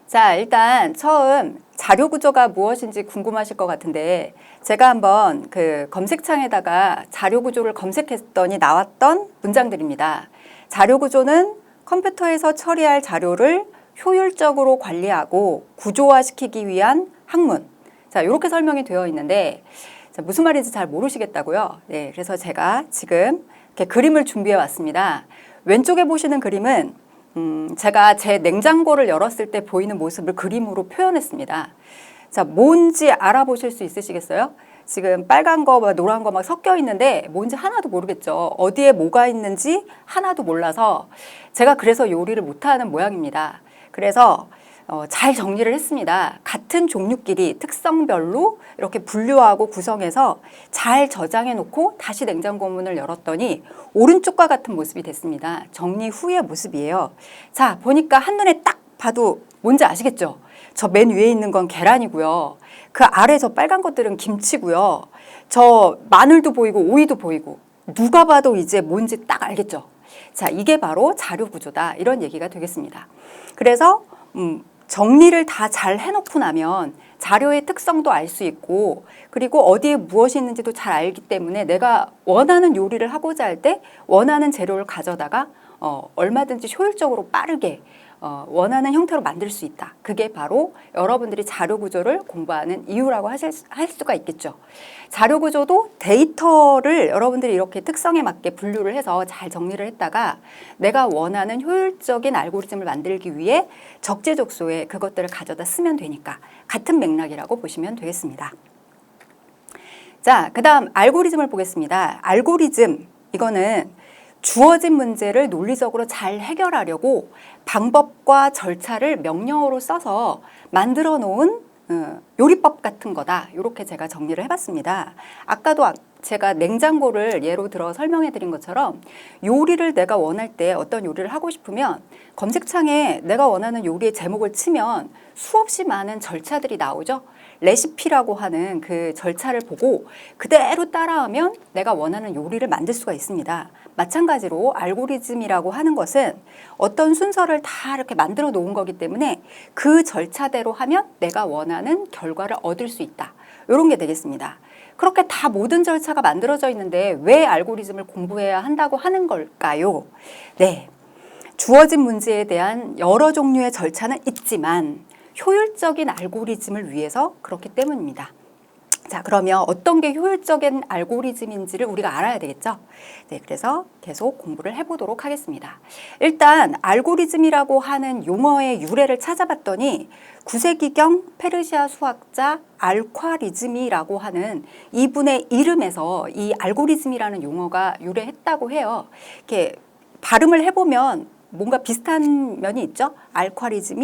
자, 일단 처음 자료 구조가 무엇인지 궁금하실 것 같은데 제가 한번 그 검색창에다가 자료 구조를 검색했더니 나왔던 문장들입니다. 자료 구조는 컴퓨터에서 처리할 자료를 효율적으로 관리하고 구조화시키기 위한 학문. 자, 이렇게 설명이 되어 있는데 자, 무슨 말인지 잘 모르시겠다고요? 네, 그래서 제가 지금 이렇게 그림을 준비해 왔습니다. 왼쪽에 보시는 그림은 제가 제 냉장고를 열었을 때 보이는 모습을 그림으로 표현했습니다. 자, 뭔지 알아보실 수 있으시겠어요? 지금 빨간 거, 노란 거 막 섞여 있는데 뭔지 하나도 모르겠죠. 어디에 뭐가 있는지 하나도 몰라서 제가 그래서 요리를 못하는 모양입니다. 그래서 잘 정리를 했습니다. 같은 종류끼리 특성별로 이렇게 분류하고 구성해서 잘 저장해 놓고 다시 냉장고 문을 열었더니 오른쪽과 같은 모습이 됐습니다. 정리 후의 모습이에요. 자, 보니까 한눈에 딱 봐도 뭔지 아시겠죠? 저 맨 위에 있는 건 계란이고요. 그 아래 저 빨간 것들은 김치고요. 저 마늘도 보이고 오이도 보이고 누가 봐도 이제 뭔지 딱 알겠죠? 자, 이게 바로 자료 구조다. 이런 얘기가 되겠습니다. 그래서 정리를 다 잘 해놓고 나면 자료의 특성도 알 수 있고 그리고 어디에 무엇이 있는지도 잘 알기 때문에 내가 원하는 요리를 하고자 할 때 원하는 재료를 가져다가 얼마든지 효율적으로 빠르게 원하는 형태로 만들 수 있다. 그게 바로 여러분들이 자료 구조를 공부하는 이유라고 할 수가 있겠죠. 자료 구조도 데이터를 여러분들이 이렇게 특성에 맞게 분류를 해서 잘 정리를 했다가 내가 원하는 효율적인 알고리즘을 만들기 위해 적재적소에 그것들을 가져다 쓰면 되니까 같은 맥락이라고 보시면 되겠습니다. 자, 그 다음 알고리즘을 보겠습니다. 알고리즘, 이거는 주어진 문제를 논리적으로 잘 해결하려고 방법과 절차를 명령어로 써서 만들어 놓은 요리법 같은 거다. 이렇게 제가 정리를 해봤습니다. 아까도 제가 냉장고를 예로 들어 설명해 드린 것처럼 요리를 내가 원할 때 어떤 요리를 하고 싶으면 검색창에 내가 원하는 요리의 제목을 치면 수없이 많은 절차들이 나오죠. 레시피라고 하는 그 절차를 보고 그대로 따라하면 내가 원하는 요리를 만들 수가 있습니다. 마찬가지로 알고리즘이라고 하는 것은 어떤 순서를 다 이렇게 만들어 놓은 거기 때문에 그 절차대로 하면 내가 원하는 결과를 얻을 수 있다. 이런 게 되겠습니다. 그렇게 다 모든 절차가 만들어져 있는데 왜 알고리즘을 공부해야 한다고 하는 걸까요? 네, 주어진 문제에 대한 여러 종류의 절차는 있지만 효율적인 알고리즘을 위해서 그렇기 때문입니다. 자, 그러면 어떤 게 효율적인 알고리즘인지를 우리가 알아야 되겠죠? 네, 그래서 계속 공부를 해보도록 하겠습니다. 일단 알고리즘이라고 하는 용어의 유래를 찾아봤더니 9세기경 페르시아 수학자 알콰리즘이라고 하는 이분의 이름에서 이 알고리즘이라는 용어가 유래했다고 해요. 이렇게 발음을 해보면 뭔가 비슷한 면이 있죠? 알고리즘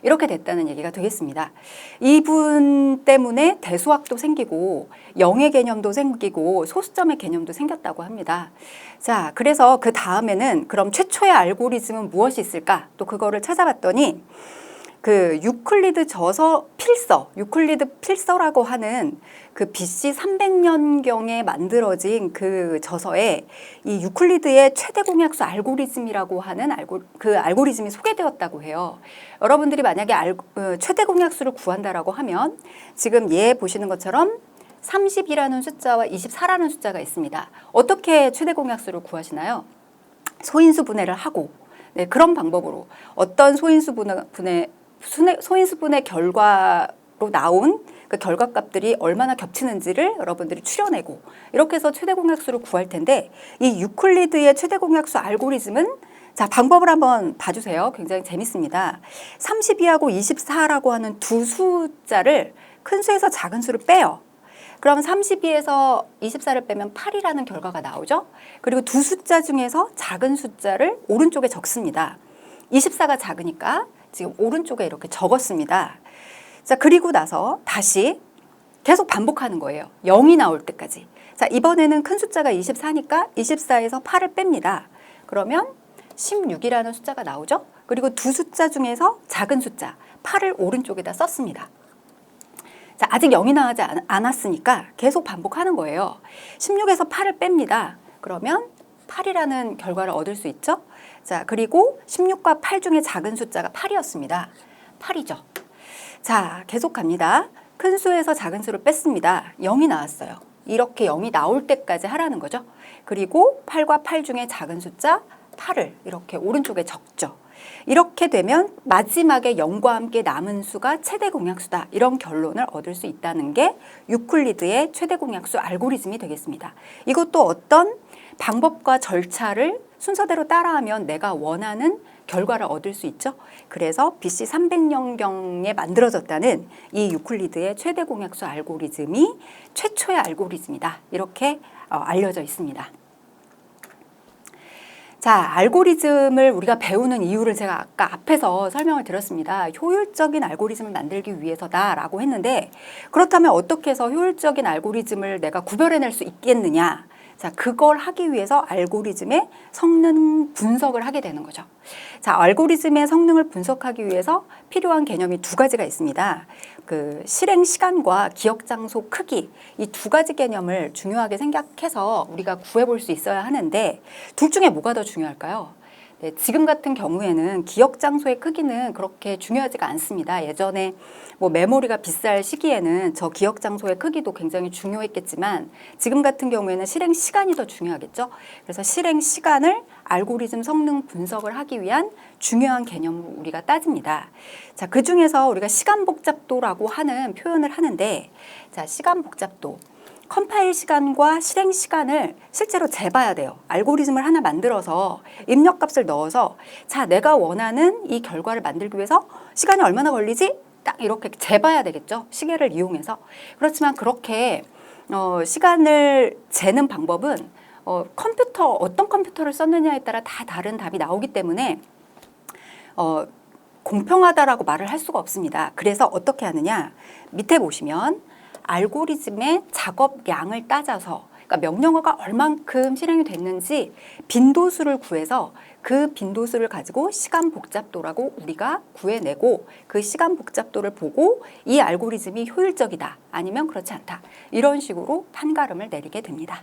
이렇게 됐다는 얘기가 되겠습니다. 이분 때문에 대수학도 생기고 영의 개념도 생기고 소수점의 개념도 생겼다고 합니다. 자, 그래서 그 다음에는 그럼 최초의 알고리즘은 무엇이 있을까? 또 그거를 찾아봤더니 그 유클리드 필서라고 하는 그 BC 300년경에 만들어진 그 저서에 이 유클리드의 최대 공약수 알고리즘이라고 하는 그 알고리즘이 소개되었다고 해요. 여러분들이 만약에 최대 공약수를 구한다라고 하면 지금 보시는 것처럼 30이라는 숫자와 24라는 숫자가 있습니다. 어떻게 최대 공약수를 구하시나요? 소인수 분해를 하고 네, 그런 방법으로 어떤 소인수 분해 결과로 나온 그 결과값들이 얼마나 겹치는지를 여러분들이 추려내고 이렇게 해서 최대 공약수를 구할 텐데 이 유클리드의 최대 공약수 알고리즘은 자, 방법을 한번 봐주세요. 굉장히 재밌습니다. 32하고 24라고 하는 두 숫자를 큰 수에서 작은 수를 빼요. 그럼 32에서 24를 빼면 8이라는 결과가 나오죠. 그리고 두 숫자 중에서 작은 숫자를 오른쪽에 적습니다. 24가 작으니까 지금 오른쪽에 이렇게 적었습니다. 자, 그리고 나서 다시 계속 반복하는 거예요. 0이 나올 때까지. 자, 이번에는 큰 숫자가 24니까 24에서 8을 뺍니다. 그러면 16이라는 숫자가 나오죠. 그리고 두 숫자 중에서 작은 숫자 8을 오른쪽에다 썼습니다. 자, 아직 0이 나오지 않았으니까 계속 반복하는 거예요. 16에서 8을 뺍니다. 그러면 8이라는 결과를 얻을 수 있죠. 자, 그리고 16과 8 중에 작은 숫자가 8이었습니다. 8이죠. 자, 계속 갑니다. 큰 수에서 작은 수를 뺐습니다. 0이 나왔어요. 이렇게 0이 나올 때까지 하라는 거죠. 그리고 8과 8 중에 작은 숫자 8을 이렇게 오른쪽에 적죠. 이렇게 되면 마지막에 0과 함께 남은 수가 최대 공약수다. 이런 결론을 얻을 수 있다는 게 유클리드의 최대 공약수 알고리즘이 되겠습니다. 이것도 어떤 방법과 절차를 순서대로 따라하면 내가 원하는 결과를 얻을 수 있죠. 그래서 BC 300년경에 만들어졌다는 이 유클리드의 최대 공약수 알고리즘이 최초의 알고리즘이다. 이렇게 알려져 있습니다. 자, 알고리즘을 우리가 배우는 이유를 제가 아까 앞에서 설명을 드렸습니다. 효율적인 알고리즘을 만들기 위해서다라고 했는데, 그렇다면 어떻게 해서 효율적인 알고리즘을 내가 구별해낼 수 있겠느냐? 자, 그걸 하기 위해서 알고리즘의 성능 분석을 하게 되는 거죠. 자, 알고리즘의 성능을 분석하기 위해서 필요한 개념이 두 가지가 있습니다. 그 실행 시간과 기억 장소 크기, 이 두 가지 개념을 중요하게 생각해서 우리가 구해볼 수 있어야 하는데, 둘 중에 뭐가 더 중요할까요? 네, 지금 같은 경우에는 기억 장소의 크기는 그렇게 중요하지가 않습니다. 예전에 뭐 메모리가 비쌀 시기에는 저 기억 장소의 크기도 굉장히 중요했겠지만, 지금 같은 경우에는 실행 시간이 더 중요하겠죠. 그래서 실행 시간을 알고리즘 성능 분석을 하기 위한 중요한 개념을 우리가 따집니다. 자, 그 중에서 우리가 시간 복잡도라고 하는 표현을 하는데, 자, 시간 복잡도. 컴파일 시간과 실행 시간을 실제로 재봐야 돼요. 알고리즘을 하나 만들어서 입력값을 넣어서, 자, 내가 원하는 이 결과를 만들기 위해서 시간이 얼마나 걸리지? 딱 이렇게 재봐야 되겠죠. 시계를 이용해서. 그렇지만 그렇게 시간을 재는 방법은 어떤 컴퓨터를 썼느냐에 따라 다 다른 답이 나오기 때문에 공평하다라고 말을 할 수가 없습니다. 그래서 어떻게 하느냐? 밑에 보시면 알고리즘의 작업량을 따져서, 그러니까 명령어가 얼만큼 실행이 됐는지 빈도수를 구해서 그 빈도수를 가지고 시간 복잡도라고 우리가 구해내고, 그 시간 복잡도를 보고 이 알고리즘이 효율적이다 아니면 그렇지 않다, 이런 식으로 판가름을 내리게 됩니다.